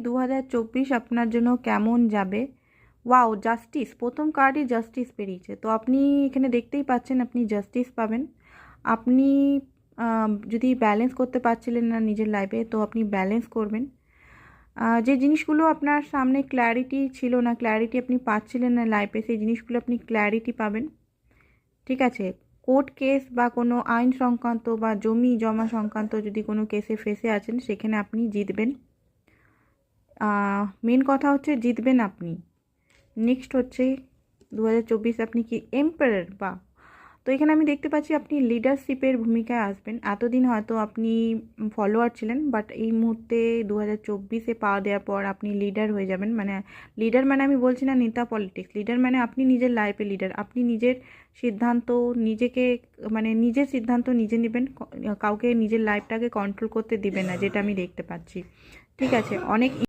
2024 আপনার জন্য কেমন যাবে। ওয়াও, জাস্টিস, প্রথম কার্ডই জাস্টিস বেরিয়েছে। তো আপনি এখানে দেখতেই পাচ্ছেন আপনি জাস্টিস পাবেন। আপনি যদি ব্যালেন্স করতে পারছিলেন না নিজের লাইফে, তো আপনি ব্যালেন্স করবেন। যে জিনিসগুলো আপনার সামনে ক্ল্যারিটি ছিল না, ক্ল্যারিটি আপনি পাচ্ছিলেন না লাইফে, সেই জিনিসগুলো আপনি ক্ল্যারিটি পাবেন। ঠিক আছে, কোর্ট কেস বা কোনো আইন সংক্রান্ত বা জমি জমা সংক্রান্ত যদি কোনো কেসে ফেসে আছেন, সেখানে আপনি জিতবেন। মেন কথা হচ্ছে জিতবেন আপনি। নেক্সট হচ্ছে 2024 আপনি কি এম্পায়ার বা, তো এখানে আমি দেখতে পাচ্ছি আপনি লিডারশিপের ভূমিকায় আসবেন। এতদিন হয়তো আপনি ফলোয়ার ছিলেন, বাট এই মুহূর্তে 2024-এ পা দেওয়ার পর আপনি লিডার হয়ে যাবেন। মানে লিডার মানে আমি বলছি না নেতা পলিটিক্স, লিডার মানে আপনি নিজের লাইফে লিডার। আপনি নিজের সিদ্ধান্ত নিজেকে, মানে নিজের সিদ্ধান্ত নিজে নেবেন, কাউকে নিজের লাইফটাকে কন্ট্রোল করতে দিবেন না, যেটা আমি দেখতে পাচ্ছি। ঠিক আছে, অনেক